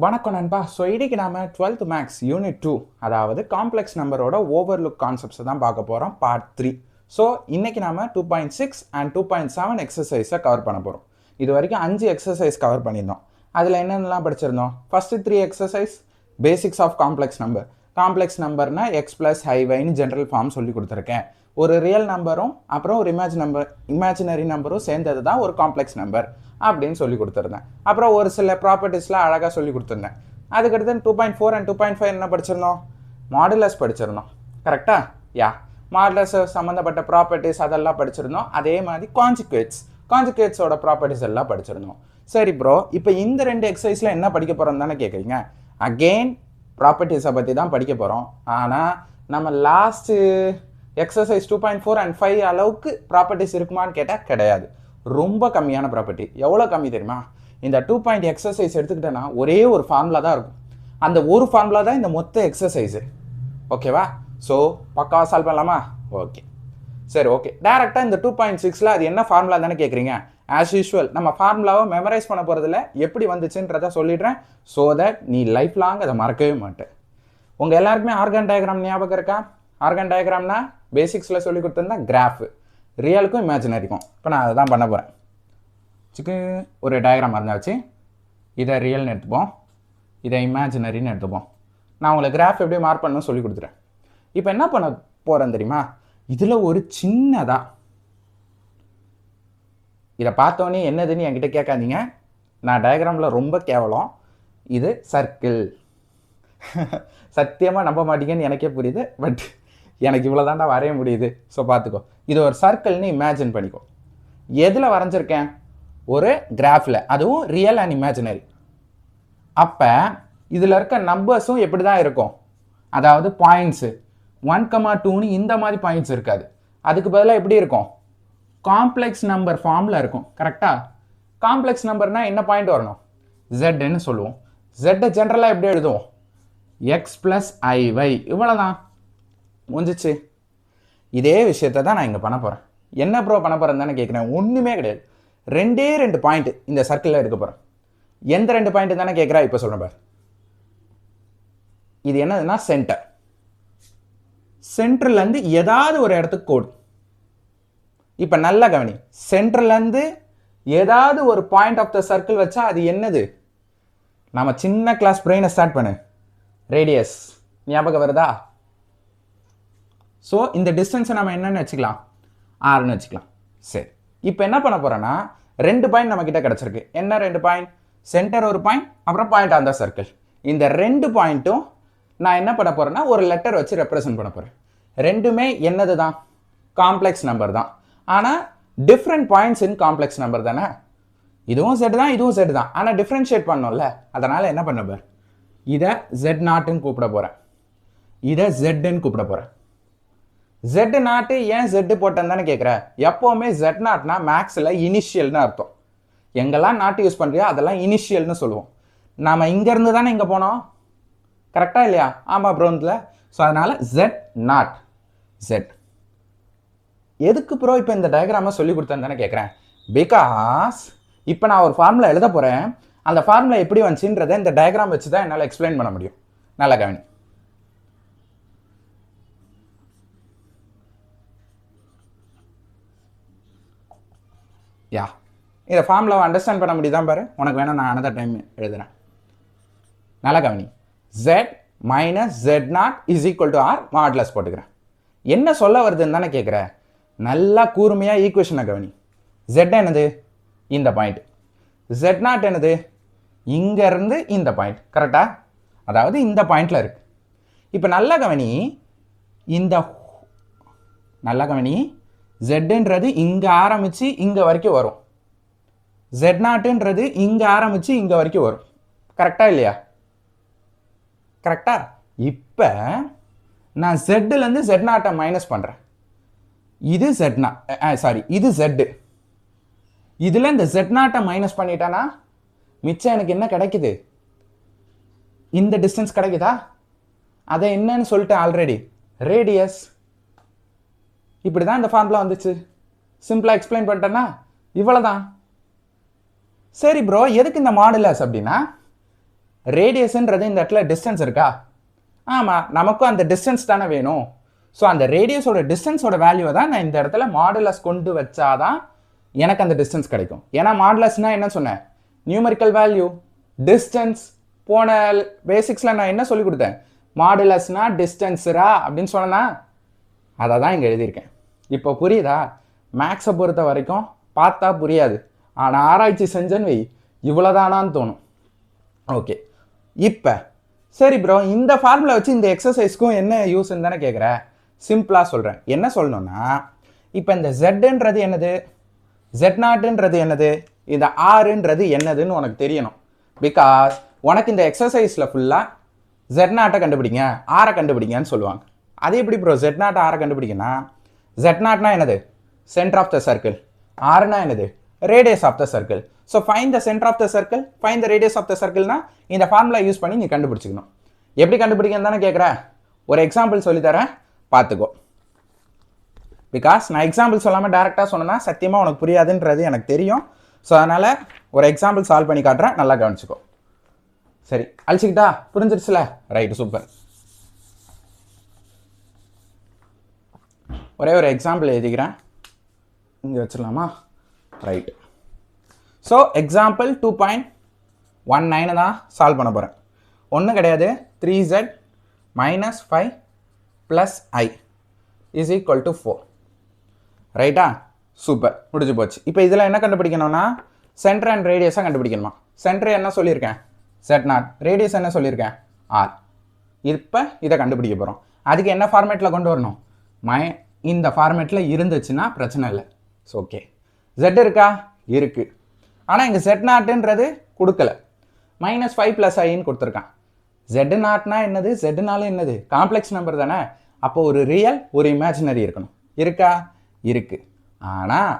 வணக்கம் நண்பா. ஸோ இன்றைக்கி நாம் 12th மேக்ஸ் யூனிட் 2 அதாவது காம்ப்ளெக்ஸ் நம்பரோட ஓவர்லுக் கான்செப்ட்ஸை தான் பார்க்க போகிறோம் பார்ட் 3. ஸோ இன்றைக்கி நாம் 2.6 அண்ட் 2.7 எக்ஸசைஸை கவர் பண்ண போகிறோம். இது வரைக்கும் 5 எக்ஸசைஸ் கவர் பண்ணியிருந்தோம். அதில் என்னென்னலாம் படிச்சிருந்தோம்? First 3 exercise basics of complex number. Complex நம்பர்னா எக்ஸ் ப்ளஸ் ஹைவைன்னு ஜென்ரல் ஃபார்ம் சொல்லி கொடுத்துருக்கேன். ஒரு ரியல் நம்பரும் அப்புறம் ஒரு இமேஜினரி நம்பரும் சேர்ந்தது தான் ஒரு காம்ப்ளெக்ஸ் நம்பர் அப்படின்னு சொல்லி கொடுத்துருந்தேன். அப்புறம் ஒரு சில ப்ராப்பர்ட்டிஸ்லாம் அழகாக சொல்லி கொடுத்துருந்தேன். அதுக்கடுத்து 2.4 அண்ட் 2.5 என்ன படிச்சிருந்தோம்? மாடுலஸ் படிச்சிருந்தோம். கரெக்டாக? யா, மாடுலஸ் சம்மந்தப்பட்ட ப்ராப்பர்ட்டிஸ் அதெல்லாம் படிச்சிருந்தோம். அதே மாதிரி கான்ஜுகேட்ஸோட ப்ராப்பர்ட்டிஸ் எல்லாம் படிச்சிருந்தோம். சரி ப்ரோ, இப்போ இந்த 2 எக்ஸசைஸில் என்ன படிக்க போகிறோம் தானே கேட்குறீங்க. அகெயின் ப்ராப்பர்ட்டிஸை பற்றி தான் படிக்க போகிறோம். ஆனால் நம்ம லாஸ்ட்டு எக்ஸசைஸ் 2.4 அண்ட் 5 அளவுக்கு ப்ராப்பர்ட்டிஸ் இருக்குமான்னு கேட்டால் கிடையாது. ரொம்ப கம்மியான ப்ராப்பர்ட்டி. எவ்வளோ கம்மி தெரியுமா? இந்த 2 எக்ஸசைஸ் எடுத்துக்கிட்டேன்னா ஒரே ஒரு ஃபார்முலா தான் இருக்கும். அந்த ஒரு ஃபார்முலா தான் இந்த மொத்த எக்ஸசைஸு. ஓகேவா? ஸோ பக்காவா சால்வ் பண்ணலாமா? ஓகே, சரி, ஓகே. டேரெக்டாக இந்த 2.6ல் அது என்ன ஃபார்முலா தானே கேட்குறீங்க. ஆஸ் யூஷுவல் நம்ம ஃபார்முலாவை மெமரைஸ் பண்ண போகிறதில்ல, எப்படி வந்துச்சுன்றதை சொல்லிடுறேன். ஸோ தட் நீ லைஃப் லாங் அதை மறக்கவே மாட்டேன். உங்கள் எல்லாருக்குமே ஆர்கன் டயக்ராம் ஞாபகம் இருக்கா? ஆர்கன் டயக்ராம்னா பேசிக்ஸில் சொல்லி கொடுத்துருந்தா கிராஃபு, ரியலுக்கும் இமேஜினரிக்கும். இப்போ நான் அதை தான் பண்ண போகிறேன். ஒரு டயக்ராம் இருந்தாச்சு. இதை ரியல்னு எடுத்துப்போம், இதை இமேஜினரின்னு எடுத்துப்போம். நான் உங்களுக்கு கிராஃப் எப்படி மார்க் பண்ணணும்னு சொல்லி கொடுத்துறேன். இப்போ என்ன பண்ண போகிறேன் தெரியுமா? இதில் ஒரு சின்னதாக இதை பார்த்தோன்னே என்னதுன்னு என்கிட்ட கேட்காதீங்க. நான் டயக்ராமில் ரொம்ப கேவலம். இது சர்க்கிள். சத்தியமாக நம்ப மாட்டீங்கன்னு எனக்கே புரியுது. பட் எனக்கு இவ்வளோ தாண்டா வரைய முடியுது. ஸோ பார்த்துக்கோ, இது ஒரு சர்க்கிள்னு இமேஜின் பண்ணிக்கோ. எதில் வரைஞ்சிருக்கேன்? ஒரு கிராஃபில், அதுவும் ரியல் அண்ட் இமேஜினரி. அப்போ இதில் இருக்க நம்பர்ஸும் எப்படி தான் இருக்கும்? அதாவது பாயிண்ட்ஸு 1,2ன்னு இந்த மாதிரி பாயிண்ட்ஸ் இருக்காது. அதுக்கு பதிலாக எப்படி இருக்கும்? காம்ப்ளெக்ஸ் நம்பர் ஃபார்மில் இருக்கும். கரெக்டாக? காம்ப்ளெக்ஸ் நம்பர்னால் என்ன பாயிண்ட் வரணும்? ஜெட்ன்னு சொல்லுவோம். ஜெட்டை ஜென்ரலாக எப்படி எழுதுவோம்? X plus ஐவை. இவ்வளோதான், முடிஞ்சிச்சு. இதே விஷயத்தை தான் நான் இங்கே பண்ண போகிறேன். என்ன ப்ரோ பண்ண போகிறேன்னு தானே கேட்குறேன். ஒன்றுமே கிடையாது. 2 பாயிண்ட் இந்த சர்க்கிளில் எடுக்க போகிறேன். எந்த 2 பாயிண்ட் தானே கேட்குறா? இப்போ சொல்கிறேன் பார். இது என்னதுன்னா சென்டர். சென்டர்லேருந்து ஏதாவது ஒரு இடத்துக்கு கோடு. இப்போ நல்லா கவனி, சென்டர்லேருந்து ஏதாவது ஒரு பாயிண்ட் ஆஃப் த சர்க்கிள் வச்சா அது என்னது? நம்ம சின்ன கிளாஸ் பிரெயினை ஸ்டார்ட் பண்ணு. ரேடியஸ் ஞாபகம் வருதா? ஸோ இந்த டிஸ்டன்ஸை நம்ம என்னென்னு வச்சுக்கலாம்? ஆர்னு வச்சுக்கலாம். சரி, இப்போ என்ன பண்ண போகிறேன்னா 2 பாயிண்ட் நம்மக்கிட்ட கிடச்சிருக்கு. என்ன 2 பாயிண்ட்? சென்டர் ஒரு பாயிண்ட், அப்புறம் பாயிண்ட் ஆன் த சர்க்கிள். இந்த 2 பாயிண்ட்டும் நான் என்ன பண்ண போகிறேன்னா ஒரு லெட்டர் வச்சு ரெப்ரசன்ட் பண்ண போகிறேன். ரெண்டுமே என்னது தான்? காம்ப்ளெக்ஸ் நம்பர் தான். ஆனால் different points in complex number தானே. இதுவும் செட் தான், இதுவும் செட் தான். ஆனால் டிஃப்ரென்ஷியேட் பண்ணோம்ல, அதனால் என்ன பண்ண போகிறேன்? இதை ஜெட் நாட்டுன்னு கூப்பிட போகிறேன், இதை ஜெட்டுன்னு கூப்பிட போகிறேன். ஜெட் நாட்டு ஏன் ஜெட்டு போட்டேன்னு தானே கேட்குற. எப்போவுமே ஜெட் நாட்னா மேக்ஸில் இனிஷியல்னு அர்த்தம். எங்கெல்லாம் நாட்டு யூஸ் பண்ணுறியோ அதெல்லாம் இனிஷியல்னு சொல்லுவோம். நாம் இங்கேருந்து தானே இங்கே போனோம். கரெக்டாக இல்லையா? ஆமாம் ப்ரோன்ல. ஸோ அதனால் ஜெட் நாட், ஜெட். எதுக்கு ப்ரோ இப்போ இந்த டயக்ராமை சொல்லி கொடுத்தேன்னு தானே கேட்குறேன். பிகாஸ் இப்போ நான் ஒரு ஃபார்முலா எழுத போகிறேன். அந்த ஃபார்முலா எப்படி வந்துச்சுன்றதை இந்த டயக்ராம் வச்சு தான் என்னால் எக்ஸ்பிளைன் பண்ண முடியும். நல்லா கவனி. யா, இந்த ஃபார்முலாவை அண்டர்ஸ்டாண்ட் பண்ண முடியுதான் பாரு. உனக்கு வேணால் நான் அனதர் டைம் எழுதுகிறேன். நல்லா கவனி. Z minus z naught is equal to r modulus போட்டுக்கிறேன். என்ன சொல்ல வருதுன்னு தானே கேட்குற. நல்லா கூர்மையாக ஈக்குவேஷனை கவனி. ஜெட் என்னது? இந்த பாயிண்ட். ஜெட் நாட் என்னது? இங்கேருந்து இந்த பாயிண்ட். கரெக்டாக? அதாவது இந்த பாயிண்டில் இருக்குது. இப்போ நல்லா கவனி, நல்லா கவனி. ஜெட்டுன்றது இங்கே ஆரம்பித்து இங்கே வரைக்கும் வரும். ஜெட் நாட்டுன்றது இங்கே ஆரம்பித்து இங்கே வரைக்கும் வரும். கரெக்டாக இல்லையா? கரெக்டாக. இப்போ நான் ஜெட்டுலேருந்து ஜெட் நாட்டை மைனஸ் பண்ணுறேன். இது ஜெட் நாட், சாரி, இது ஜெட்டு. இதில் இந்த ஜெட் நாட்டை மைனஸ் பண்ணிட்டேன்னா மிச்சம் எனக்கு என்ன கிடைக்குது? இந்த டிஸ்டன்ஸ் கிடைக்குதா? அதை என்னன்னு சொல்லிட்டேன் ஆல்ரெடி, ரேடியஸ். இப்படி தான் இந்த ஃபார்முலா வந்துச்சு. சிம்பிளாக எக்ஸ்பிளைன் பண்ணிட்டேன்னா இவ்வளோ தான். சரி ப்ரோ, எதுக்கு இந்த மாடுலஸ் அப்படின்னா ரேடியஸ்ன்றது இந்த இடத்துல டிஸ்டன்ஸ் இருக்கா? ஆமாம், நமக்கும் அந்த டிஸ்டன்ஸ் தானே வேணும். ஸோ அந்த ரேடியஸோட டிஸ்டன்ஸோட வேல்யூவை தான் நான் இந்த இடத்துல மாடுலஸ் கொண்டு வச்சாதான் எனக்கு அந்த டிஸ்டன்ஸ் கிடைக்கும். ஏன்னா மாடுலஸ்னால் என்ன சொன்னேன்? Numerical value, distance. போன பேசிக்ஸில் நான் என்ன சொல்லி கொடுத்தேன்? மாடுலஸ்னா டிஸ்டன்ஸரா அப்படின்னு சொன்னா அதை தான் இங்கே எழுதியிருக்கேன். இப்போ புரியுதா? மேக்ஸை பொறுத்த வரைக்கும் பார்த்தா புரியாது, ஆனால் ஆராய்ச்சி செஞ்சேன்னு வை இவ்வளோதானான்னு தோணும். ஓகே, இப்போ சரி ப்ரோ, இந்த ஃபார்முலா வச்சு இந்த எக்ஸசைஸ்க்கும் என்ன யூஸ்ன்னு தானே கேட்குற? சிம்பிளாக சொல்கிறேன். என்ன சொல்லணும்னா, இப்போ இந்த ஜெட்டுன்றது என்னது, ஜெட் நாட்டுன்றது என்னது, இந்த ஆறுன்றது என்னதுன்னு உனக்கு தெரியணும். பிகாஸ் உனக்கு இந்த எக்ஸசைஸில் ஃபுல்லாக ஜெட் நாட்டை கண்டுபிடிங்க, ஆரை கண்டுபிடிங்கன்னு சொல்லுவாங்க. அது எப்படி ப்ரோ ஜெட் நாட்டை ஆரை கண்டுபிடிக்கனா? ஜெட் நாட்னா என்னது? Centre of the circle. ஆறுனா என்னது? Radius of the circle. So find the centre of the circle, find the radius of the சர்க்கிள்னா இந்த ஃபார்முலா யூஸ் பண்ணி நீ கண்டுபிடிச்சிக்கணும். எப்படி கண்டுபிடிக்கன்னு தானே கேட்குற? ஒரு எக்ஸாம்பிள் சொல்லித்தரேன், பார்த்துக்கோ. பிகாஸ் நான் எக்ஸாம்பிள் சொல்லாமல் டேரெக்டாக சொன்னேன்னா சத்தியமாக உனக்கு புரியாதுன்றது எனக்கு தெரியும். ஸோ அதனால் ஒரு எக்ஸாம்பிள் சால்வ் பண்ணி காட்டுறேன், நல்லா கவனிச்சுக்கோ. சரி, அழிச்சிக்கிட்டா? புரிஞ்சிருச்சுல? Right, super. ஒரே ஒரு எக்ஸாம்பிள் எழுதிக்கிறேன், இங்கே வச்சிடலாமா? ரைட். ஸோ எக்ஸாம்பிள் 2.19 தான் சால்வ் பண்ண போகிறேன். ஒன்றும் கிடையாது, 3z - 5 + i is equal to 4. ரைட்டா? சூப்பர், முடிஞ்சு போச்சு. இப்போ இதில் என்ன கண்டுபிடிக்கணும்னா சென்டர் அண்ட் ரேடியஸாக கண்டுபிடிக்கணுமா? சென்டர் என்ன சொல்லியிருக்கேன்? z0. ரேடியஸ் என்ன சொல்லியிருக்கேன்? r. இப்போ இதை கண்டுபிடிக்க போகிறோம். அதுக்கு என்ன ஃபார்மேட்டில் கொண்டு வரணும்? இந்த ஃபார்மேட்டில் இருந்துச்சுன்னா பிரச்சனை இல்லை. ஸோ ஓகே, z இருக்கா? இருக்குது. ஆனால் இங்கே z0ன்றது கொடுக்கல, -5 + iன்னு கொடுத்துருக்கான். z0னா என்னது? z0 என்னது? காம்ப்ளெக்ஸ் நம்பர் தானே. அப்போ ஒரு ரியல் ஒரு இமேஜினரி இருக்கணும். இருக்கா? இருக்குது. ஆனால்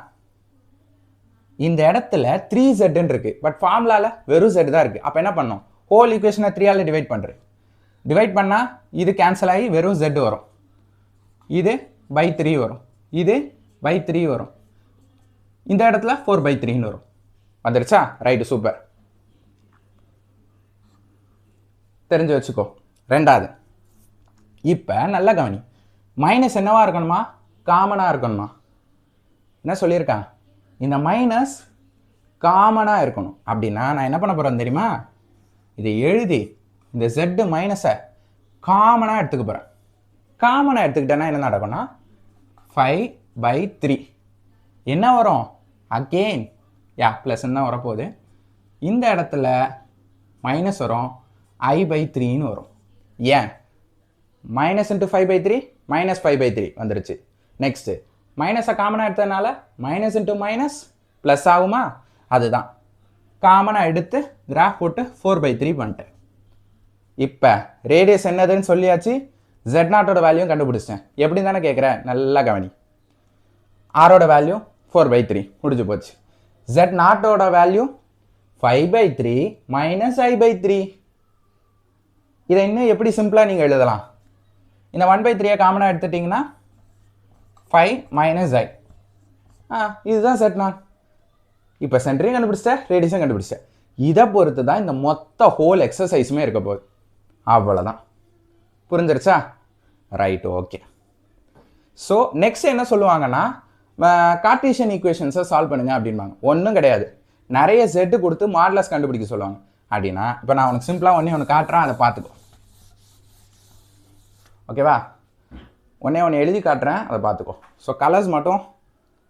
இந்த இடத்துல 3zன்னு இருக்குது, பட் ஃபார்முலாவில் வெறும் z தான் இருக்குது. அப்போ என்ன பண்ணணும்? ஹோல் ஈக்குவேஷனை 3ஆல் டிவைட் பண்ணுறேன். டிவைட் பண்ணால் இது கேன்சல் ஆகி வெறும் z வரும், இது /3 வரும், இது /3 வரும், இந்த இடத்துல 4/3ன்னு வரும். வந்துருச்சா? Right, super. தெரிஞ்சு வச்சுக்கோ. ரெண்டாவது, இப்போ நல்லா கவனி. மைனஸ் என்னவா இருக்கணுமா? காமனாக இருக்கணுமா? என்ன சொல்லியிருக்கான்? இந்த மைனஸ் காமனாக இருக்கணும். அப்படின்னா நான் என்ன பண்ண போகிறேன் தெரியுமா? இதை எழுதி இந்த Z மைனஸை காமனாக எடுத்துக்க போகிறேன். காமனாக எடுத்துக்கிட்டேன்னா என்ன நடக்கும்னா 5/3 என்ன வரும்? அகெயின் ப்ளஸ்ன்னு தான் வரப்போகுது. இந்த இடத்துல மைனஸ் வரும், i/3ன்னு வரும். ஏன்? -5/3 -5/3 வந்துருச்சு. நெக்ஸ்ட்டு மைனஸை காமனாக எடுத்ததுனால -× ப்ளஸ் ஆகுமா? அதுதான் காமனாக எடுத்து கிராஃப் போட்டு 4/3 பண்ணிட்டேன். இப்போ ரேடியஸ் என்னதுன்னு சொல்லியாச்சு, z0ஓட வேல்யூ கண்டுபிடிச்சிட்டேன். எப்படி தானே கேட்குறேன்? நல்லா கவனி. ஆரோட வேல்யூ 4/3 முடிஞ்சு போச்சு. z0ஓட வேல்யூ 5/3 - i/3. இதை இன்னும் எப்படி சிம்பிளாக நீங்கள் எழுதலாம்? இந்த 1/3 காமனாக எடுத்துட்டிங்கன்னா 5 - i. இதுதான் z0. இப்போ சென்டரையும் கண்டுபிடிச்சிட்டேன், ரேடியஸும் கண்டுபிடிச்சிட்டேன். இதை பொறுத்து தான் இந்த மொத்த ஹோல் எக்ஸசைஸுமே இருக்க போகுது. அவ்வளோதான். புரிஞ்சிருச்சா? Right, okay. ஸோ நெக்ஸ்ட் என்ன சொல்லுவாங்கன்னா, கார்ட்டீசியன் ஈக்குவேஷன்ஸை சால்வ் பண்ணுங்க அப்படின்பாங்க. ஒன்றும் கிடையாது, நிறைய செட்டு கொடுத்து மாடலஸ் கண்டுபிடிக்க சொல்லுவாங்க. அப்படின்னா இப்போ நான் உனக்கு சிம்பிளாக ஒன்று காட்டுறேன், அதை பார்த்துக்கோ. ஓகேவா? ஒன்று எழுதி காட்டுறேன், அதை பார்த்துக்கோ. ஸோ கலர்ஸ் மட்டும்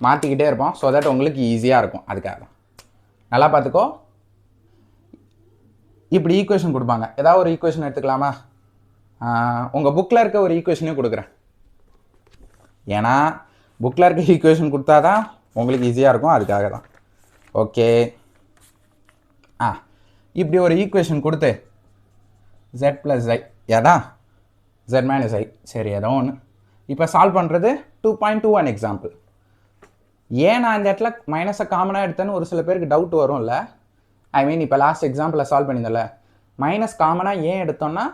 மாற்றிக்கிட்டே இருப்போம், ஸோ தட் உங்களுக்கு ஈஸியாக இருக்கும். அதுக்காக தான். நல்லா பார்த்துக்கோ. இப்படி ஈக்குவேஷன் கொடுப்பாங்க. ஏதாவது ஒரு ஈக்குவேஷன் எடுத்துக்கலாமா? உங்கள் புக்கில் இருக்க ஒரு ஈக்குவேஷனையும் கொடுக்குறேன். ஏன்னா புக்கில் இருக்க ஈக்குவேஷன் கொடுத்தா தான் உங்களுக்கு ஈஸியாக இருக்கும், அதுக்காக தான். ஓகே, இப்படி ஒரு ஈக்குவேஷன் கொடுத்து z + i ஏதா z - i, சரி ஏதோ ஒன்று. இப்போ சால்வ் பண்ணுறது 2.21 எக்ஸாம்பிள். ஏன் நான் இந்த இடத்துல மைனஸை காமனாக எடுத்தேன்னு ஒரு சில பேருக்கு டவுட் வரும்ல. ஐ மீன் இப்போ லாஸ்ட் எக்ஸாம்பிளில் சால்வ் பண்ணியிருந்தல, மைனஸ் காமனாக ஏன் எடுத்தோன்னா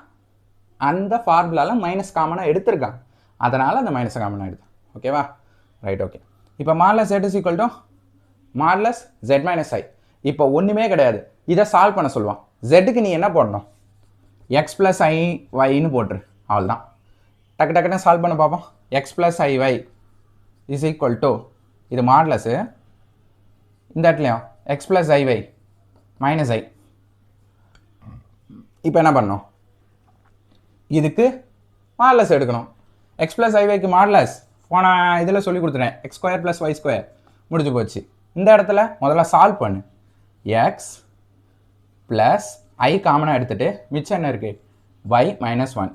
அந்த ஃபார்முலாவில் மைனஸ் காமனாக எடுத்திருக்காங்க, அதனால் அந்த மைனஸை காமனாக எடுத்தேன். ஓகேவா? Right, okay. இப்போ modulus z = modulus z - i. இப்போ ஒன்றுமே கிடையாது, இதை சால்வ் பண்ண சொல்லுவான். ஜெட்டுக்கு நீ என்ன போடணும், எக்ஸ் ப்ளஸ் ஐ ஒய்னு போட்டுரு, அவ்வளோதான். டக்கு டக்குன்னு சால்வ் பண்ண பார்ப்போம். X plus i y is equal to, இது மாடலஸு, இந்த இடத்துலையும் x plus i y minus i. இப்போ என்ன பண்ணணும், இதுக்கு மாடலஸ் எடுக்கணும். எக்ஸ் ப்ளஸ் ஐ ஒய்க்கு மாடலஸ் போன இதில் சொல்லி கொடுத்துட்டேன், x square plus y square, முடிஞ்சு போச்சு. இந்த இடத்துல முதல்ல சால்வ் பண்ணு. எக்ஸ் ப்ளஸ் ஐ காமனாக எடுத்துகிட்டு மிச்சம் என்ன இருக்குது, ஒய் மைனஸ் 1.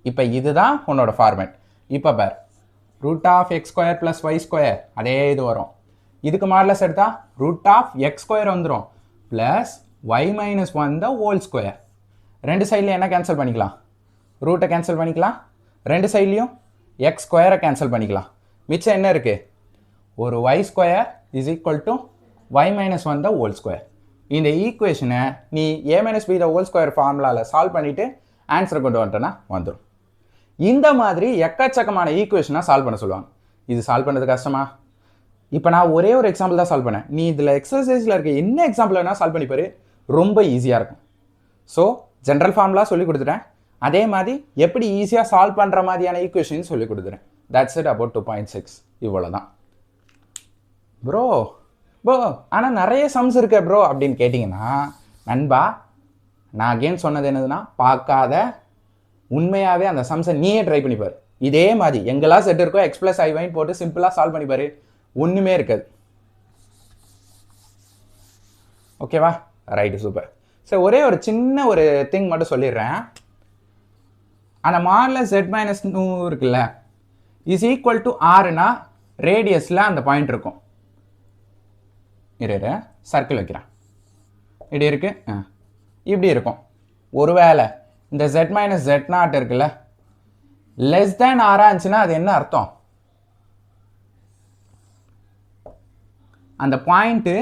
இப்போ இதுதான் உன்னோட ஃபார்மேட். இப்போ பார், root of x square plus y square அதே இது வரும். இதுக்கு மாடலஸ் எடுத்தால் ரூட் ஆஃப் எக்ஸ் ஸ்கொயர் வந்துடும் plus y minus 1 the whole square. ரெண்டு சைட்லையும் என்ன கேன்சல் பண்ணிக்கலாம், ரூட்டை கேன்சல் பண்ணிக்கலாம், ரெண்டு சைட்லையும் எக்ஸ் ஸ்கொயரை கேன்சல் பண்ணிக்கலாம். மிச்சம் என்ன இருக்குது, ஒரு y square is equal to y minus 1 the whole square. இந்த ஈக்குவேஷனை நீ A minus B the whole square ஃபார்முலாவில் சால்வ் பண்ணிவிட்டு ஆன்சரை கொண்டு வந்துட்டேன்னா வந்துடும். இந்த மாதிரி எக்கச்சக்கமான ஈக்குவேஷனாக சால்வ் பண்ண சொல்லுவாங்க. இது சால்வ் பண்ணுறது கஷ்டமா? இப்போ நான் ஒரே ஒரு எக்ஸாம்பிள் தான் சால்வ் பண்ணேன். நீ இதில் எக்ஸசைஸில் இருக்க என்ன எக்ஸாம்பிள் வேணால் சால்வ் பண்ணிப்பாரு, ரொம்ப ஈஸியாக இருக்கும். ஸோ ஜென்ரல் ஃபார்முலா சொல்லி கொடுத்துட்டேன், அதே மாதிரி எப்படி ஈஸியாக சால்வ் பண்ணுற மாதிரியான ஈக்குவேஷன் சொல்லி கொடுத்துறேன். That's it about 2.6. இவ்வளோ தான் ப்ரோ. ஆனால் நிறைய சம்ஸ் இருக்கு ப்ரோ அப்படின்னு கேட்டிங்கன்னா, நண்பா நான் அகெயின் சொன்னது என்னதுன்னா, பார்க்காத உண்மையாகவே அந்த சம்ஸை நீயே ட்ரை பண்ணிப்பார். இதே மாதிரி எங்கெல்லாம் செட் இருக்கோ எக்ஸ் ப்ளஸ் ஐ ஒய்ன்னு போட்டு சிம்பிளாக சால்வ் பண்ணிப்பார், ஒன்றுமே இருக்காது. ஓகேவா, ரைட்டு, சூப்பர். சரி, ஒரே ஒரு சின்ன ஒரு திங் மட்டும் சொல்லிடுறேன். அந்த மாடலஸ் z மைனஸ் 2 இருக்குல்ல, இஸ் ஈக்குவல் டு ஆறுனா ரேடியஸில் அந்த பாயிண்ட் இருக்கும். இரு சர்க்கிள் வைக்கிறேன், இப்படி இருக்கு, இப்படி இருக்கும். ஒருவேளை இந்த z மைனஸ் z0 இருக்குல்ல லெஸ் தேன் ஆறா இருந்துச்சுன்னா அது என்ன அர்த்தம், அந்த பாயிண்ட்டு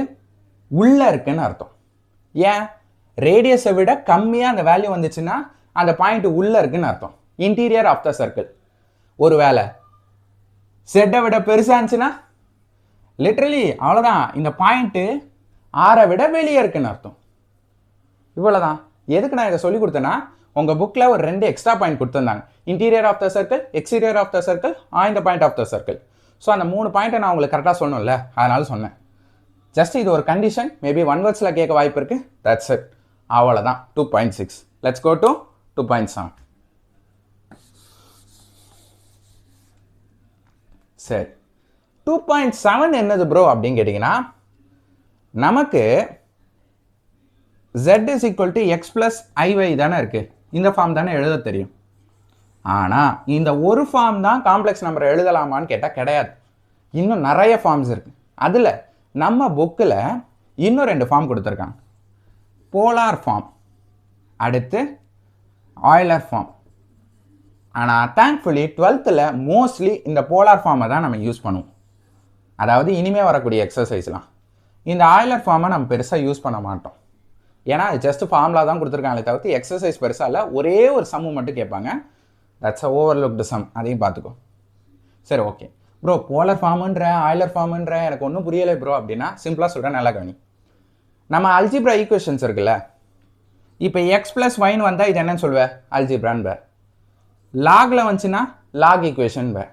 உள்ள இருக்குன்னு அர்த்தம். ஏன், ரேடியஸை விட கம்மியாக அந்த வேல்யூ வந்துச்சுன்னா அந்த பாயிண்ட் உள்ள இருக்குன்னு அர்த்தம், இன்டீரியர் ஆஃப் த சர்க்கிள். ஒருவேளை செட்டை விட பெருசாக இருந்துச்சுன்னா லிட்ரலி அவ்வளோதான், இந்த பாயிண்ட்டு ஆரை விட வெளியே இருக்குன்னு அர்த்தம். இவ்வளோதான். எதுக்கு நான் இதை சொல்லி கொடுத்தேன்னா, உங்கள் புக்கில் ஒரு 2 எக்ஸ்ட்ரா பாயிண்ட் கொடுத்துருந்தாங்க, interior of the circle, exterior of the circle, இந்த point of the circle. So அந்த 3 பாயிண்ட்டை நான் உங்களுக்கு கரெக்டாக சொல்லணும்ல, அதனால சொன்னேன். ஜஸ்ட் இது ஒரு கண்டிஷன், மேபி 1 வேர்ட்ஸில் கேட்க வாய்ப்பு இருக்குது. தட்ஸ் இட், அவ்வளோதான். 2.6. Let's go to 2.7. சரி, 2.7 என்னது ப்ரோ அப்படின்னு கேட்டிங்கன்னா, நமக்கு z is equal to x plus iy தானே இருக்குது, இந்த ஃபார்ம் தானே எழுத தெரியும். ஆனால் இந்த ஒரு ஃபார்ம் தான் காம்ப்ளெக்ஸ் நம்பரை எழுதலாமான்னு கேட்டால் கிடையாது, இன்னும் நிறைய ஃபார்ம்ஸ் இருக்குது. அதில் நம்ம புக்கில் இன்னும் 2 ஃபார்ம் கொடுத்துருக்காங்க, போலார் ஃபார்ம், அடுத்து ஆய்லர் ஃபார்ம். ஆனால் தேங்க்ஃபுல்லி 12th மோஸ்ட்லி இந்த போலார் ஃபார்மை தான் நம்ம யூஸ் பண்ணுவோம். அதாவது இனிமேல் வரக்கூடிய எக்ஸசைஸ்லாம் இந்த ஆய்லர் ஃபார்மை நம்ம பெருசாக யூஸ் பண்ண மாட்டோம். ஏன்னா அது ஜஸ்ட் ஃபார்முலா தான் கொடுத்துருக்காங்களே தவிர்த்து எக்ஸசைஸ் பெருசாக இல்லை, ஒரே ஒரு சம்மு மட்டும் கேட்பாங்க. தட்ஸ் அ ஓவர்லுக்டு சம், அதையும் பார்த்துக்கோ. சரி, ஓகே ப்ரோ, போலார் ஃபார்முன்ற ஆய்லர் ஃபார்முன்ற எனக்கு ஒன்றும் புரியலை ப்ரோ அப்படின்னா சிம்பிளாக சொல்கிறேன், நல்லா கவனி. நம்ம அல்ஜிப்ரா ஈக்குவேஷன்ஸ் இருக்குல்ல, இப்போ எக்ஸ் ப்ளஸ் ஒய்னு வந்தால் இது என்னன்னு சொல்லுவேன், அல்ஜிப்ரான்னு பே. லாகில் வந்துச்சுன்னா லாக் ஈக்குவேஷன் பே.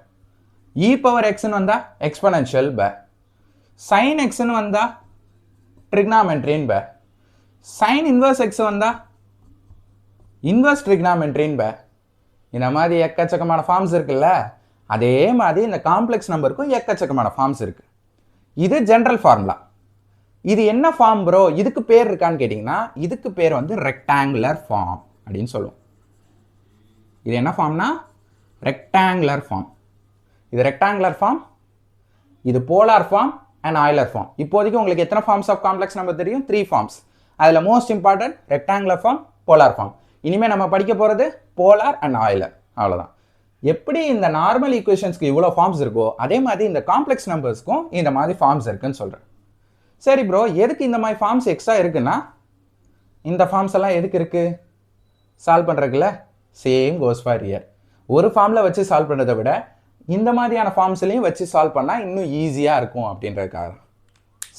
இ பவர் எக்ஸ்ன்னு வந்தால் எக்ஸ்பனன்ஷியல் பே. சைன் எக்ஸ்ன்னு வந்தால் ட்ரிக்னாமெட்ரின்னு பே. சைன் இன்வர்ஸ் எக்ஸ் வந்தால் இன்வர்ஸ் ட்ரிக்னாமெட்ரின்னு பே. இந்த மாதிரி எக்கச்சக்கமான ஃபார்ம்ஸ் இருக்குல்ல, அதே மாதிரி இந்த காம்ப்ளெக்ஸ் நம்பருக்கும் எக்கச்சக்கமான ஃபார்ம்ஸ் இருக்குது. இது ஜென்ரல் ஃபார்முலா. இது என்ன ஃபார்ம் ப்ரோ, இதுக்கு பேர் இருக்கான்னு கேட்டிங்கன்னா, இதுக்கு பேர் வந்து ரெக்டாங்குலர் ஃபார்ம் அப்படின்னு சொல்லுவோம். இது என்ன ஃபார்ம்னா ரெக்டாங்குலர் ஃபார்ம். இது ரெக்டாங்குலர் ஃபார்ம், இது polar form and Euler form. இப்போதைக்கு உங்களுக்கு எத்தனை ஃபார்ம்ஸ் ஆஃப் காம்ப்ளெக்ஸ் நம்பர் தெரியும், 3 ஃபார்ம்ஸ். அதில் most important rectangular form, polar form. இனிமேல் நம்ம படிக்க போகிறது போலார் அண்ட் ஆய்லர், அவ்வளோதான். எப்படி இந்த நார்மல் ஈக்குவேஷன்ஸ்க்கு இவ்வளோ ஃபார்ம்ஸ் இருக்கோ அதே மாதிரி இந்த காம்ப்ளெக்ஸ் நம்பர்ஸ்க்கும் இந்த மாதிரி ஃபார்ம்ஸ் இருக்குன்னு சொல்கிறேன். சரி ப்ரோ, எதுக்கு இந்த மாதிரி ஃபார்ம்ஸ் எக்ஸ்ட்ரா இருக்குன்னா, இந்த ஃபார்ம்ஸ் எல்லாம் எதுக்கு இருக்குது, சால்வ் பண்ணுறதுக்குல. Same goes for year. ஒரு ஃபார்மில் வச்சு சால்வ் பண்ணுறதை விட இந்த மாதிரியான ஃபார்ம்ஸ்லையும் வச்சு சால்வ் பண்ணால் இன்னும் ஈஸியாக இருக்கும் அப்படின்றதுக்காக.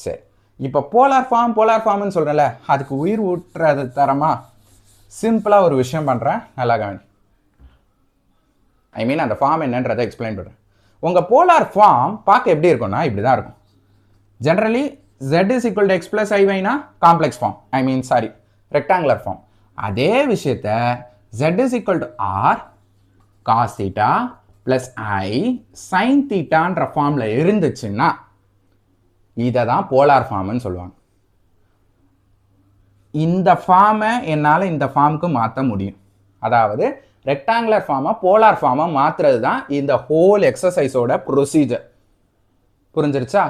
சரி, இப்போ போலார் ஃபார்ம்னு சொல்கிறேன்ல, அதுக்கு உயிர் ஊட்டுறது தரமா சிம்பிளாக ஒரு விஷயம் பண்ணுறேன், நல்லா கவனி. ஐ மீன் அந்த ஃபார்ம் என்னன்றதை எக்ஸ்பிளைன் பண்ணுறேன். உங்கள் போலார் ஃபார்ம் பார்க்க எப்படி இருக்கும்னா இப்படி தான் இருக்கும். Generally z is equal to x plus iy-னா complex form, I mean sorry rectangular form. அதே விஷயத்த z is equal to r cos theta plus i sin thetaன்ற ஃபார்மில் இருந்துச்சுன்னா இதை தான் போலார் ஃபார்ம்னு சொல்லுவாங்க. இந்த ஃபார்மை என்னால் இந்த ஃபார்முக்கு மாற்ற முடியும். அதாவது ரெக்டாங்குலர் ஃபார்மை போலார் ஃபார்மை மாற்றுறது தான் இந்த ஹோல் எக்ஸசைஸோட ப்ரொசீஜர். புரிஞ்சிருச்சா?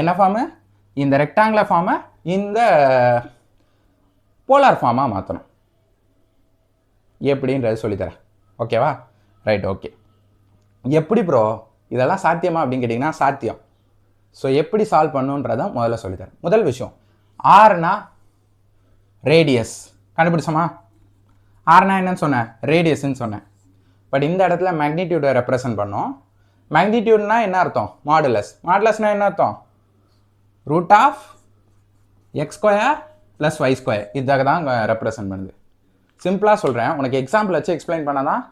என்ன ஃபார்மு? இந்த ரெக்டாங்குலர் ஃபார்மை இந்த போலார் ஃபார்மாக மாற்றணும். எப்படின்றது சொல்லித்தரேன், ஓகேவா? Right, okay. எப்படி ப்ரோ இதெல்லாம் சாத்தியமா அப்படின்னு கேட்டிங்கன்னா சாத்தியம். ஸோ எப்படி சால்வ் பண்ணுன்றதை முதல்ல சொல்லித்தரேன். முதல் விஷயம், ஆர்னா ரேடியஸ் கண்டுபிடிச்சோமா? ஆர்னா என்னன்னு சொன்னேன்? ரேடியஸ்ன்னு சொன்னேன். பட் இந்த இடத்துல மேக்னிடியூடை ரெப்ரசன்ட் பண்ணோம். மேக்னிடியூட்னா என்ன அர்த்தம்? மாடுலஸ்னா என்ன அர்த்தம்? Root of x square plus y square. இதுக்காக தான் ரெப்ரசன்ட் பண்ணுது. சிம்பிளாக சொல்கிறேன், உனக்கு எக்ஸாம்பிள் வச்சு எக்ஸ்பிளைன் பண்ணால் தான்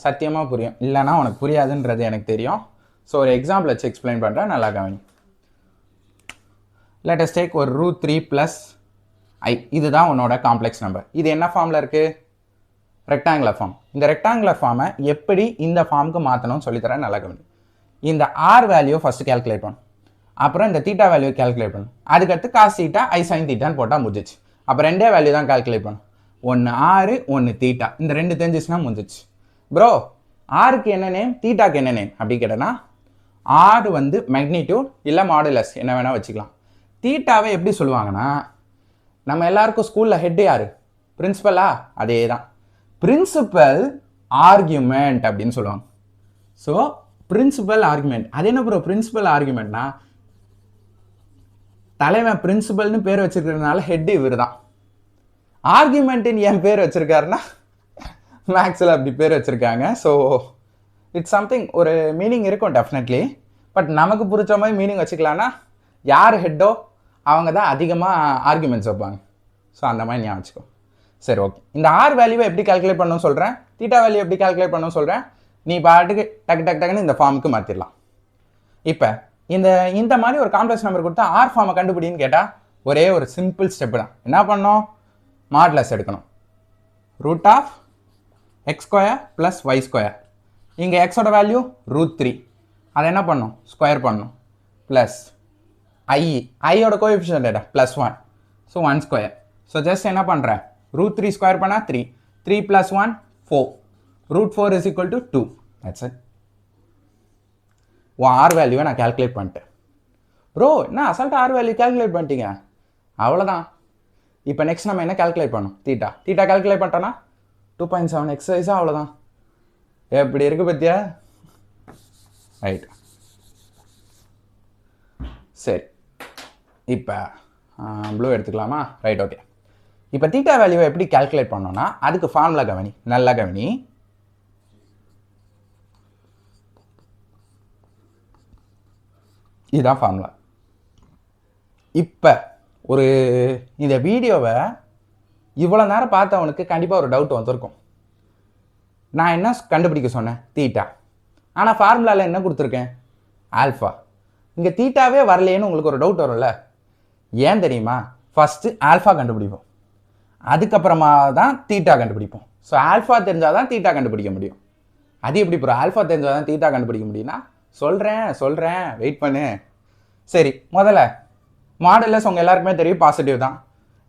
சத்தியமாக புரியும், இல்லைனா உனக்கு புரியாதுன்றது எனக்கு தெரியும். ஸோ ஒரு எக்ஸாம்பிள் வச்சு எக்ஸ்பிளைன் பண்ணுறேன், நல்லா கவனி. லெட் அஸ் டேக் ஒரு ரூட் 3 + i. இதுதான் உன்னோட காம்ப்ளெக்ஸ் நம்பர். இது என்ன ஃபார்மில் இருக்குது? Rectangular form. இந்த ரெக்டாங்குலர் ஃபார்மை எப்படி இந்த ஃபார்முக்கு மாற்றணும்னு சொல்லித்தரேன், நல்லா கவனி. இந்த ஆர் வேல்யூ ஃபஸ்ட்டு கேல்குலேட் பண்ணும், அப்புறம் இந்த தீட்டா வேல்யூ கேல்குலேட் பண்ணும், அதுக்கடுத்து காஸ் தீட்டா ஐ சைன் தீட்டான்னு போட்டால் முடிஞ்சிச்சு. அப்போ ரெண்டே வேல்யூ தான் கேல்குலேட் பண்ணும், ஒன்று ஆறு ஒன்று தீட்டா. இந்த ரெண்டு தெரிஞ்சிச்சுன்னா முடிஞ்சிச்சு. ப்ரோ ஆருக்கு என்ன நேம், தீட்டாக்கு என்ன நேம் அப்படி கேட்டேன்னா, ஆர் வந்து மேக்னிடியூட் இல்லை மாடுலஸ் என்ன வேணால் வச்சுக்கலாம். தீட்டாவை எப்படி சொல்லுவாங்கன்னா, நம்ம எல்லாருக்கும் ஸ்கூலில் ஹெட் யார்? பிரின்சிபலா? அதே தான், பிரின்சிபல் ஆர்கியூமெண்ட் அப்படின்னு சொல்லுவாங்க. So principal argument. அது என்ன ப்ரோ பிரின்சிபல் ஆர்குமெண்ட்னா, தலைவன் பிரின்சிபல்னு பேர் வச்சிருக்கிறதுனால ஹெட் இவர் தான். ஆர்குமெண்ட்டின் என் பேர் வச்சிருக்காருன்னா மேக்ஸில் அப்படி பேர் வச்சுருக்காங்க. ஸோ இட்ஸ் சம்திங், ஒரு மீனிங் இருக்கும் டெஃபினெட்லி. பட் நமக்கு பிடிச்ச மாதிரி மீனிங் வச்சுக்கலான்னா, யார் ஹெட்டோ அவங்க தான் அதிகமாக ஆர்குமெண்ட்ஸ் வைப்பாங்க. ஸோ அந்த மாதிரி ஞாபகம் வச்சுக்கோ. சரி, ஓகே. இந்த ஆர் வேல்யூவை எப்படி கால்குலேட் பண்ணணும்னு சொல்கிறேன், தீட்டா வேல்யூ எப்படி கால்குலேட் பண்ணணும்னு சொல்கிறேன். நீ பாட்டுக்கு டக்குன்னு இந்த ஃபார்முக்கு மாற்றிடலாம். இப்போ இந்த மாதிரி ஒரு காம்ப்ளெக்ஸ் நம்பர் கொடுத்தா ஆர் ஃபார்மை கண்டுபிடின்னு கேட்டால் ஒரே ஒரு சிம்பிள் ஸ்டெப்பு தான். என்ன பண்ணணும்? மாடுலஸ் எடுக்கணும். Root of x square plus y square. இங்கே எக்ஸோட வேல்யூ ரூட் 3, அதை என்ன பண்ணணும்? ஸ்கொயர் பண்ணணும். ப்ளஸ் ஐயோட கோஎஃபிஷியன்ட் டேட்டா +1, ஸோ 1 ஸ்கொயர். ஸோ ஜஸ்ட் என்ன பண்ணுறேன்? ரூட் 3 ஸ்கொயர் பண்ணால் 3, 3 + 1 4, root 4 is equal to 2. That's it. R வேல்யூவை நான் கேல்குலேட் பண்ணிட்டேன். ப்ரோ என்ன அசால்ட்டாக ஆர் வேல்யூ கேல்குலேட் பண்ணிட்டீங்க? அவ்வளோதான். இப்போ நெக்ஸ்ட் நம்ம என்ன கேல்குலேட் பண்ணோம்? தீட்டா கேல்குலேட் பண்ணிட்டோன்னா 2.7 எக்ஸசைஸாக, அவ்வளோதான். எப்படி இருக்கு பத்தியா? ரைட், சரி. இப்போ ப்ளூ எடுத்துக்கலாமா? Right, okay. இப்போ தீட்டா வேல்யூவை எப்படி கேல்குலேட் பண்ணோன்னா அதுக்கு ஃபார்முலா கவனி, நல்லா கவனி. இதுதான் ஃபார்முலா. இப்போ ஒரு இந்த வீடியோவை இவ்வளோ நேரம் பார்த்தவனுக்கு கண்டிப்பாக ஒரு டவுட் வந்திருக்கும். நான் என்ன கண்டுபிடிக்க சொன்னேன்? தீட்டா. ஆனால் ஃபார்முலாவில் என்ன கொடுத்துருக்கேன்? ஆல்ஃபா. இங்கே தீட்டாவே வரலையேன்னு உங்களுக்கு ஒரு டவுட் வரும்ல. ஏன் தெரியுமா? ஃபஸ்ட்டு ஆல்ஃபா கண்டுபிடிப்போம், அதுக்கப்புறமா தான் தீட்டா கண்டுபிடிப்போம். ஸோ ஆல்ஃபா தெரிஞ்சால் தான் தீட்டா கண்டுபிடிக்க முடியும். அது எப்படி ப்ரோ ஆல்ஃபா தெரிஞ்சால் தான் தீட்டா கண்டுபிடிக்க முடியும்னா, சொல்கிறேன் வெயிட் பண்ணு. சரி, முதல்ல மாடுலஸ் உங்கள் எல்லாருக்குமே தெரியும், பாசிட்டிவ் தான்.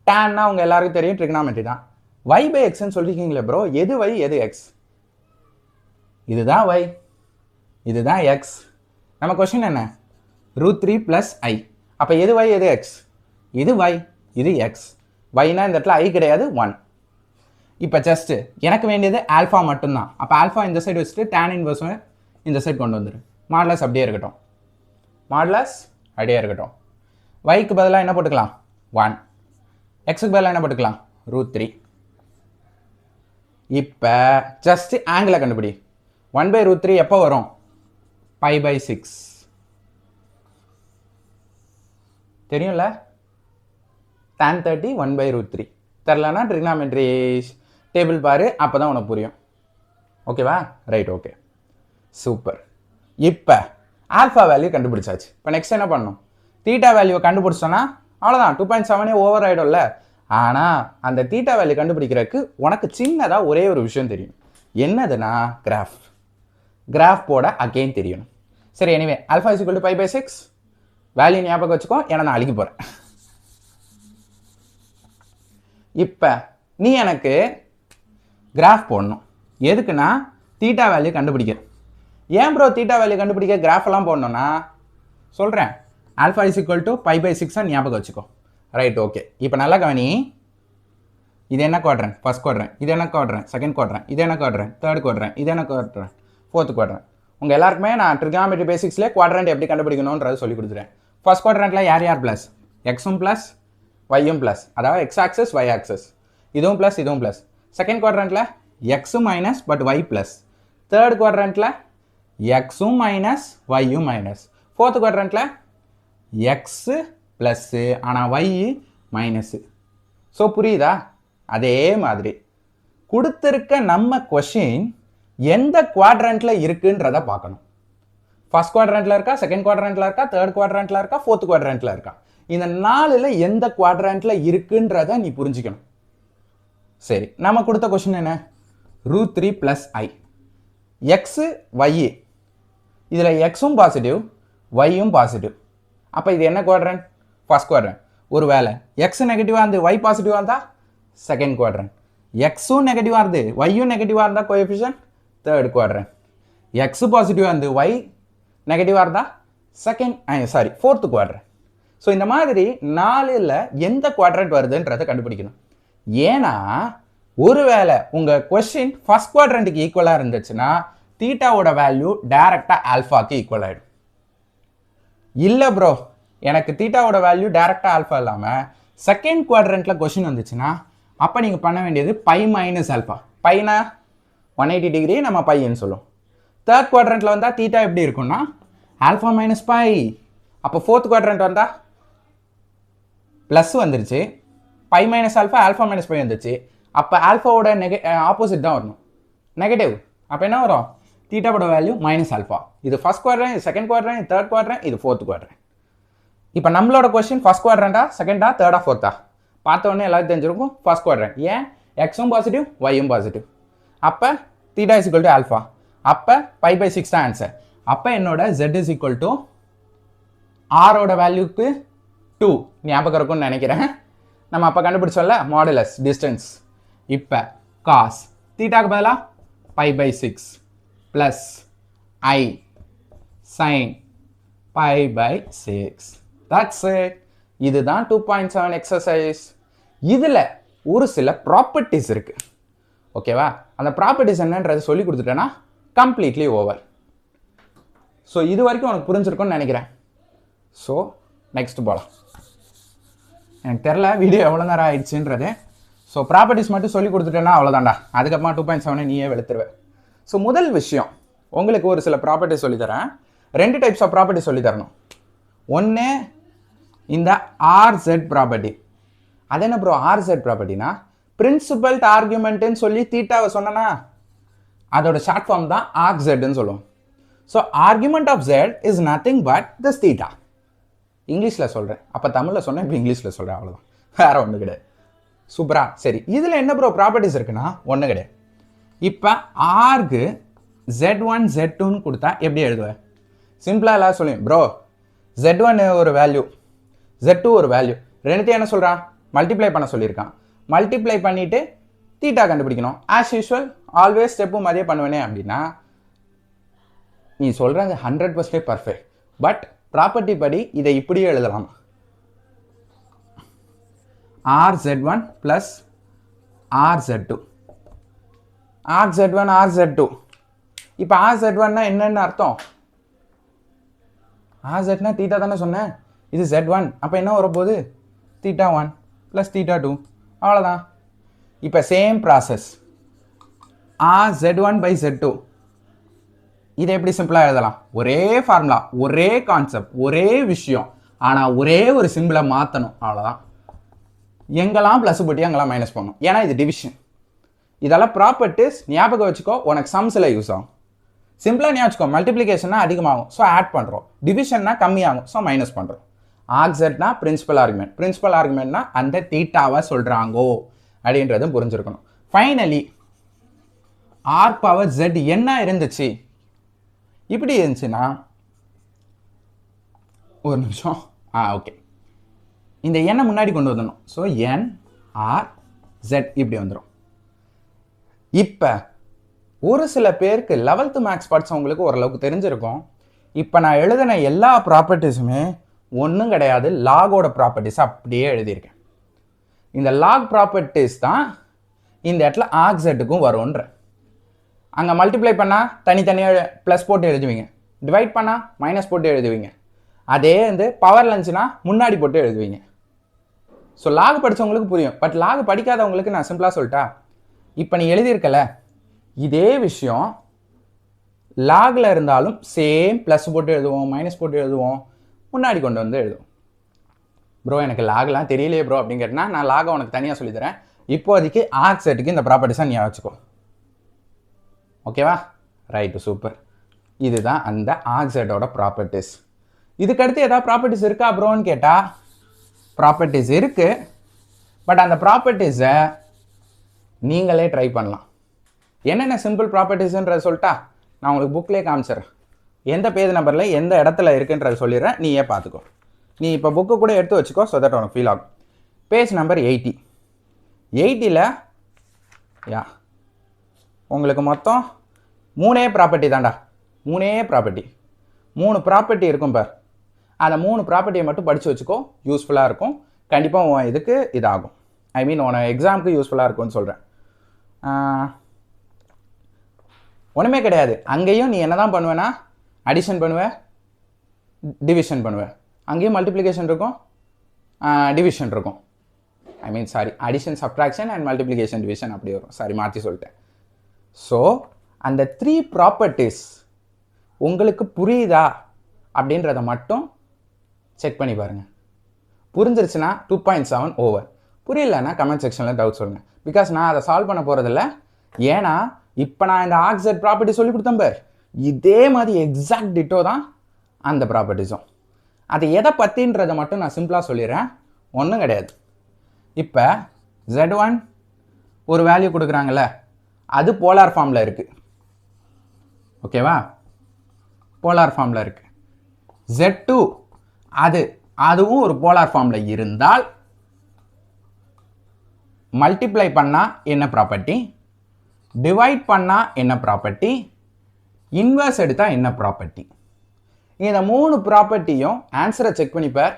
டேன்னா உங்கள் எல்லாருக்கும் தெரியும், ட்ரிக்னாமெட்ரி தான். y/xன்னு சொல்லியிருக்கீங்களே ப்ரோ, எது y எது x? இதுதான் y, இதுதான் x. நம்ம கொஸ்டின் என்ன? Root 3 + i. அப்போ எது y எது x? இது y, இது x. yனா இந்த இடத்துல i கிடையாது, 1. இப்போ ஜஸ்ட்டு எனக்கு வேண்டியது ஆல்ஃபா மட்டும்தான். அப்போ ஆல்ஃபா இந்த சைடு வச்சுட்டு tan இன்வர்ஸ் இந்த சைடு கொண்டு வந்துடு. மாடுலஸ் அப்படியே இருக்கட்டும், yக்கு பதிலாக என்ன போட்டுக்கலாம்? 1. எக்ஸுக்கு பதிலாக என்ன போட்டுக்கலாம்? ரூட் 3. இப்போ ஜஸ்ட் ஆங்கிளை கண்டுபிடி. 1/√3 எப்போ வரும்? π/6 தெரியும்ல? tan 30 1/√3. தெரிலனா ட்ரிக்னாமெட்ரி டேபிள் பாரு, அப்போ தான் உனக்கு புரியும். ஓகேவா? Right, okay, super. இப்போ ஆல்ஃபா வேல்யூ கண்டுபிடிச்சாச்சு. இப்போ நெக்ஸ்ட் என்ன பண்ணணும்? தீட்டா வேல்யூவை கண்டுபிடிச்சோன்னா அவ்வளோதான், 2.7 ஓவர் ஆகிடும்ல. ஆனால் அந்த தீட்டா வேல்யூ கண்டுபிடிக்கிறதுக்கு உனக்கு சின்னதாக ஒரே ஒரு விஷயம் தெரியும். என்னதுன்னா கிராஃப் போட அகெயின் தெரியணும். சரி, anyway alpha is equal to π/6 value ஞாபகம் வச்சுக்கோ, ஏன்னா நான் அழிக்க போகிறேன். இப்போ நீ எனக்கு கிராஃப் போடணும். எதுக்குன்னா தீட்டா வேல்யூ கண்டுபிடிக்க. ஏன் ப்ரோ தீட்டா வேல்யூ கண்டுபிடிக்க கிராஃப் எல்லாம் போடணும்னா சொல்கிறேன். ஆல்ஃபா இஸ் ஈக்குவல் டு π/6 ஞாபகம் வச்சுக்கோ. Right, okay. இப்போ நல்லா கவனி. இது என்ன குவாட்ரண்ட்? First quadrant. இது என்ன குவாட்ரண்ட்? Second quadrant. இது என்ன குவாட்ரண்ட்? Third quadrant. இது என்ன குவாட்ரண்ட்? Fourth quadrant. உங்கள் எல்லாருக்குமே நான் ட்ரிகாமெட்ரி பேசிக்ஸ்லேயே குவாட்ரண்ட் எப்படி கண்டுபிடிக்கணுன்றது சொல்லி கொடுத்துறேன். ஃபர்ஸ்ட் குவாட்ரண்ட்டில் யார் ப்ளஸ்? எக்ஸும் ப்ளஸ் ஒய்யும் ப்ளஸ், அதாவது எக்ஸ் ஆக்சஸ் ஒய் ஆக்சஸ். இதுவும் ப்ளஸ் இதுவும் ப்ளஸ். செகண்ட் குவாட்ரண்ட்டில் எக்ஸும் minus but y plus. Third குவாட்ரண்ட்டில் எக்ஸும் மைனஸ் ஒய்யும் மைனஸ். ஃபோர்த் குவாட்ரண்ட்டில் எக்ஸு ப்ளஸ்ஸு ஆனால் ஒய் மைனஸு. ஸோ புரியுதா? அதே மாதிரி கொடுத்துருக்க நம்ம கொஷின் எந்த குவாட்ரண்ட்டில் இருக்குன்றதை பார்க்கணும். ஃபர்ஸ்ட் குவாட்ரண்ட்டில் இருக்கா, செகண்ட் குவாட்ரண்ட்டில் இருக்கா, தேர்ட் குவாட்ரண்ட்டில் இருக்கா, ஃபோர்த் குவாட்ரண்ட்டில் இருக்கா? இந்த 4ல் எந்த குவாட்ரண்ட்டில் இருக்குன்றதை நீ புரிஞ்சுக்கணும். சரி, நம்ம கொடுத்த கொஷின் என்ன? √3 + i எக்ஸு ஒய்யு. இதில் எக்ஸும் பாசிட்டிவ் ஒய்யும் பாசிட்டிவ். அப்போ இது என்ன குவாட்ரண்ட்? First quadrant. ஒரு வேளை எக்ஸ் நெகட்டிவாக இருந்து ஒய் பாசிட்டிவாக இருந்தால் செகண்ட் குவாட்ரண்ட். எக்ஸும் நெகட்டிவாக இருந்து ஒய்யும் நெகட்டிவாக இருந்தால் கோஎஃபிஷியன்ட் தேர்ட் குவாட்ரண்ட். எக்ஸு பாசிட்டிவாக இருந்து ஒய் நெகட்டிவாக இருந்தால் ஃபோர்த் குவாட்ரண்ட். ஸோ இந்த மாதிரி 4ல் எந்த குவாட்ரண்ட் வருதுன்றதை கண்டுபிடிக்கணும். ஏன்னா ஒருவேளை உங்கள் கொஸ்டின் ஃபர்ஸ்ட் குவாட்ரண்ட்டுக்கு ஈக்குவலாக இருந்துச்சுன்னா தீட்டாவோட வேல்யூ டைரெக்டாக ஆல்ஃபாக்கு ஈக்குவல் ஆகிடும். இல்லை ப்ரோ, எனக்கு தீட்டாவோட வேல்யூ டைரெக்டாக ஆல்ஃபா இல்லாமல் செகண்ட் குவாட்ரண்ட்டில் கொஸ்டின் வந்துச்சுன்னா அப்போ நீங்கள் பண்ண வேண்டியது π-α. பைனா 180 டிகிரி நம்ம பையன்னு சொல்லுவோம். தேர்ட் குவாட்ரண்ட்டில் வந்தால் தீட்டா எப்படி இருக்குன்னா ஆல்ஃபா மைனஸ் π. அப்போ ஃபோர்த் குவாட்ரண்ட் வந்தால் ப்ளஸ் வந்துருச்சு, π-α ஆல்ஃபா மைனஸ் π வந்துச்சு. அப்போ ஆல்ஃபாவோட ஆப்போசிட் தான் வரணும், நெகட்டிவ். அப்போ என்ன வரும்? தீட்டாவோட வேல்யூ -α. இது ஃபர்ஸ்ட் குவாட்ரண்ட், இது செகண்ட் குவாட்ரண்ட், இது தேர்ட் குவாட்ரண்ட், இது ஃபோர்த் குவாட்ரண்ட். இப்போ நம்மளோட கொஸ்டின் ஃபர்ஸ்ட் குவாட்ரண்டா, செகண்டா, தேர்டா, ஃபோர்த்தா? பார்த்த உடனே எல்லாரும் தெரிஞ்சிருக்கும் ஃபர்ஸ்ட் குவாட்ரண்ட். ஏன்? எக்ஸும் பாசிட்டிவ் ஒய்யும் பாசிட்டிவ். அப்போ theta is equal to alpha. அப்போ π/6 தான் ஆன்சர். அப்போ என்னோட z இஸ் ஈக்குவல் டு ஆரோட வேல்யூக்கு 2 ஞாபகம் இருக்கும்னு நினைக்கிறேன். நம்ம அப்போ கண்டுபிடிச்சோம்ல மாடுலஸ் டிஸ்டன்ஸ். இப்போ காஸ் தீட்டாக்கு பதிலாக π/6 plus i sine π/6. That's it. இதுதான் 2.7 எக்ஸசைஸ். இதில் ஒரு சில ப்ராப்பர்ட்டிஸ் இருக்கு. ஓகேவா? அந்த ப்ராப்பர்ட்டிஸ் என்னன்றது சொல்லி கொடுத்துட்டேன்னா கம்ப்ளீட்லி ஓவர். ஸோ இது வரைக்கும் உனக்கு புரிஞ்சிருக்கும்னு நினைக்கிறேன். ஸோ நெக்ஸ்ட் போகலாம். எனக்கு தெரில வீடியோ எவ்வளோ நேரம் ஆயிடுச்சுன்றது. ஸோ ப்ராப்பர்ட்டிஸ் மட்டும் சொல்லி கொடுத்துட்டேன்னா அவ்வளோதான்டா. அதுக்கப்புறமா 2.7 நீயே வெளுத்துருவேன். ஸோ முதல் விஷயம், உங்களுக்கு ஒரு சில ப்ராப்பர்ட்டிஸ் சொல்லித்தரேன். 2 டைப்ஸ் ஆஃப் ப்ராப்பர்ட்டி சொல்லி தரணும். ஒன்று இந்த RZ ப்ராப்பர்ட்டி. அது என்ன ப்ரோ RZ ப்ராப்பர்ட்டினா? பிரின்சிபல் ஆர்குமெண்ட்டுன்னு சொல்லி தீட்டாவை சொன்னா அதோட ஷார்ட் ஃபார்ம் தான் RZன்னு சொல்லுவோம். So argument of Z is nothing but this theta. இங்கிலீஷில் சொல்கிறேன், அப்போ தமிழில் சொன்னேன், இப்போ இங்கிலீஷில் சொல்கிறேன், அவ்வளோதான், வேறு ஒன்று கிடையாது. சூப்பரா? சரி, இதில் என்ன ப்ரோ ப்ராப்பர்ட்டிஸ் இருக்குன்னா ஒன்று கிடையாது. இப்போ ஆர்க்கு Z1 Z2ன்னு கொடுத்தா எப்படி எழுதுவேன்? சிம்பிளாக எல்லாம் சொல்லுவேன் ப்ரோ, Z1 ஒரு வேல்யூ, Z2 ஒரு வேல்யூ, ரெண்டுத்தையும் என்ன சொல்கிறான்? மல்டிப்ளை பண்ண சொல்லியிருக்கான். மல்டிப்ளை பண்ணிவிட்டு தீட்டா கண்டுபிடிக்கணும். ஆஸ் யூஸ்வல் ஆல்வேஸ் ஸ்டெப்பும் அதே பண்ணுவேனே அப்படின்னா நீ சொல்கிறது 100% பர்ஃபெக்ட். பட் ப்ராப்பர்ட்டி படி இதை இப்படியே எழுதலாம். RZ1 plus RZ2. RZ1 RZ2. இப்போ RZ1னா என்னன்னு அர்த்தம்? RZனா தீட்டா தானே சொன்னேன். இது Z1, அப்போ என்ன வரப்போகுது? θ1 ப்ளஸ் θ2. அவ்வளோதான். இப்போ சேம் ப்ராசஸ் RZ1/Z2. இதை எப்படி சிம்பிளாக எழுதலாம்? ஒரே ஃபார்முலா, ஒரே கான்செப்ட், ஒரே விஷயம், ஆனால் ஒரே ஒரு சிம்பிளை மாற்றணும், அவ்வளோதான். எங்கெல்லாம் ப்ளஸ் போட்டு அங்கெல்லாம் மைனஸ் பண்ணணும். ஏன்னா இது டிவிஷன். இதெல்லாம் ப்ராப்பர்ட்டிஸ் ஞாபகம் வச்சுக்கோ, உனக்கு சம்ஸில் யூஸ் ஆகும். சிம்பிளாக ஞாபகம் வச்சுக்கோ, மல்டிப்ளிகேஷன்னா அதிகமாகும், ஸோ ஆட் பண்ணுறோம். டிவிஷன்னா கம்மியாகும், ஸோ மைனஸ் பண்ணுறோம். ஆக்செட்னா பிரின்சிபல் ஆர்குமெண்ட். பிரின்சிபல் ஆர்குமெண்ட்னா அந்த தீட்டாவை சொல்கிறாங்கோ அப்படின்றதும் புரிஞ்சிருக்கணும். ஃபைனலி ஆர் பவர் ஜெட் என்ன இருந்துச்சு? இப்படி இருந்துச்சுன்னா ஒரு நிமிஷம். ஓகே, இந்த எண்ணை முன்னாடி கொண்டு வந்துடணும். ஸோ என் ஆர் ஜெட் இப்படி வந்துடும். இப்போ ஒரு சில பேருக்கு 11th மேக்ஸ் படித்தவங்களுக்கு ஓரளவுக்கு தெரிஞ்சிருக்கும். இப்போ நான் எழுதின எல்லா ப்ராப்பர்ட்டிஸுமே ஒன்றும் கிடையாது, லாகோட ப்ராப்பர்ட்டிஸ் அப்படியே எழுதியிருக்கேன். இந்த லாக் ப்ராப்பர்ட்டிஸ் தான் இந்த இடத்துல ஆக்செட்டுக்கும் வரும்ன்ற. அங்கே மல்டிப்ளை பண்ணால் தனித்தனியாக ப்ளஸ் போட்டு எழுதுவீங்க, டிவைட் பண்ணால் மைனஸ் போட்டு எழுதுவீங்க. அதே வந்து பவர் லஞ்சுனா முன்னாடி போட்டு எழுதுவீங்க. ஸோ லாக் படித்தவங்களுக்கு புரியும். பட் லாக் படிக்காதவங்களுக்கு நான் சிம்பிளாக சொல்லிட்டா, இப்போ நீ எழுதியிருக்கல இதே விஷயம் லாகில் இருந்தாலும் சேம் ப்ளஸ் போட்டு எழுதுவோம், மைனஸ் போட்டு எழுதுவோம், முன்னாடி கொண்டு வந்து எழுதுவோம். ப்ரோ எனக்கு லாக்லாம் தெரியலையே ப்ரோ அப்படின்னு கேட்டினா, நான் லாகை உனக்கு தனியாக சொல்லித்தரேன். இப்போதைக்கு ஆக்செட்டுக்கு இந்த ப்ராப்பர்ட்டிஸாக நீ வச்சுக்கோ. ஓகேவா? Right, super. இதுதான் அந்த ஆக்செட்டோட ப்ராப்பர்ட்டிஸ். இதுக்கடுத்து ஏதாவது ப்ராப்பர்ட்டிஸ் இருக்கா ப்ரோன்னு கேட்டால், ப்ராப்பர்ட்டிஸ் இருக்குது. பட் அந்த ப்ராப்பர்ட்டிஸை நீங்களே ட்ரை பண்ணலாம். என்னென்ன சிம்பிள் ப்ராப்பர்ட்டிஸ்ன்றதை சொல்லிட்டா நான் உங்களுக்கு புக்லேயே காமிச்சிடுறேன். எந்த பேஜ் நம்பரில் எந்த இடத்துல இருக்குன்றதை சொல்லிடுறேன், நீயே பார்த்துக்கோ. நீ இப்போ புக்கு கூட எடுத்து வச்சுக்கோ, ஸோ தட் உனக்கு ஃபீல் ஆகும். Page number 80. 80ல் உங்களுக்கு மொத்தம் 3 ப்ராப்பர்ட்டி தான்டா. 3 ப்ராப்பர்ட்டி, 3 ப்ராப்பர்ட்டி இருக்கும் பார். அந்த 3 ப்ராப்பர்ட்டியை மட்டும் படித்து வச்சுக்கோ, யூஸ்ஃபுல்லாக இருக்கும். கண்டிப்பாக இதுக்கு இதாகும். ஐ மீன் உன எக்ஸாமுக்கு யூஸ்ஃபுல்லாக இருக்கும்னு சொல்கிறேன். ஒன்றுமே கிடையாது. அங்கேயும் நீ என்ன தான் பண்ணுவேன்னா, அடிஷன் பண்ணுவேன், டிவிஷன் பண்ணுவேன். அங்கேயும் மல்டிப்ளிகேஷன் இருக்கும், டிவிஷன் இருக்கும். I mean sorry, addition, subtraction and multiplication, division அப்படி வரும். சாரி, மாற்றி சொல்லிட்டேன். ஸோ அந்த 3 ப்ராப்பர்ட்டிஸ் உங்களுக்கு புரியுதா அப்படின்றத மட்டும் செக் பண்ணி பாருங்கள். புரிஞ்சிருச்சுன்னா 2.7 ஓவர். புரியலன்னா கமெண்ட் செக்ஷனில் டவுட் சொல்லுங்கள். பிகாஸ் நான் அதை சால்வ் பண்ண போகிறதில்ல. ஏன்னா இப்போ நான் இந்த ஆக்செட் ப்ராப்பர்ட்டி சொல்லி கொடுத்தேன் பார், இதே மாதிரி எக்ஸாக்ட் டிட்டோ தான் அந்த ப்ராப்பர்ட்டிஸும். அது எதை பற்றின்றதை மட்டும் நான் சிம்பிளாக சொல்லிடுறேன், ஒன்றும் கிடையாது. இப்போ Z1 ஒரு வேல்யூ கொடுக்குறாங்கல்ல, அது போலார் ஃபார்மில் இருக்குது. ஓகேவா? போலார் ஃபார்மில் இருக்குது. Z2 அதுவும் ஒரு போலார் ஃபார்மில் இருந்தால் மல்டிப்ளை பண்ணால் என்ன ப்ராப்பர்ட்டி, டிவைட் பண்ணால் என்ன ப்ராப்பர்ட்டி, இன்வர்ஸ் எடுத்தால் என்ன ப்ராப்பர்ட்டி. இந்த 3 ப்ராப்பர்ட்டியும் ஆன்சரை செக் பண்ணிப்பார்.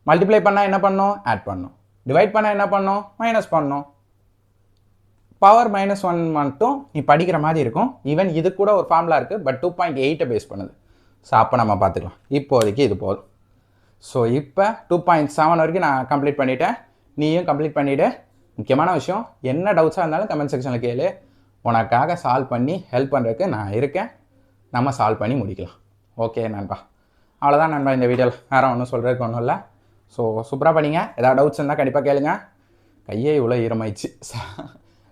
மல்டிப்ளை பண்ணால் என்ன பண்ணணும், ஆட் பண்ணணும். டிவைட் பண்ணால் என்ன பண்ணணும், மைனஸ் பண்ணணும். பவர் -1 மட்டும் நீ படிக்கிற மாதிரி இருக்கும். ஈவன் இது கூட ஒரு ஃபார்முலா இருக்குது, பட் 2.8 பேஸ் பண்ணுது. ஸோ அப்போ நம்ம பார்த்துக்கலாம். இப்போதைக்கு இது போதும். ஸோ இப்போ 2.7 வரைக்கும் நான் கம்ப்ளீட் பண்ணிவிட்டேன், நீயும் கம்ப்ளீட் பண்ணிவிட்டு. முக்கியமான விஷயம், என்ன டவுட்ஸாக இருந்தாலும் கமெண்ட் செக்ஷனில் கேளு. உனக்காக சால்வ் பண்ணி ஹெல்ப் பண்ணுறதுக்கு நான் இருக்கேன். நம்ம சால்வ் பண்ணி முடிக்கலாம். ஓகே நண்பா, அவ்வளோதான் நண்பா இந்த வீடியோவில். வேறு ஒன்றும் சொல்கிறதுக்கு ஒன்றும் இல்லை. ஸோ சூப்பராக பண்ணிங்க. ஏதாவது டவுட்ஸ் இருந்தால் கண்டிப்பாக கேளுங்க. கையே இவ்வளோ ஈரமாயிடுச்சு.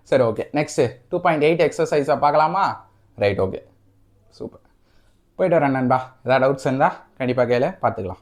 சரி, ஓகே. நெக்ஸ்ட்டு 2.8 எக்ஸசைஸாக பார்க்கலாமா? Right, okay, super. போய்ட்டு வரேன் நண்பா. ஏதாவது டவுட்ஸ் இருந்தால் கண்டிப்பாக கேளு, பார்த்துக்கலாம்.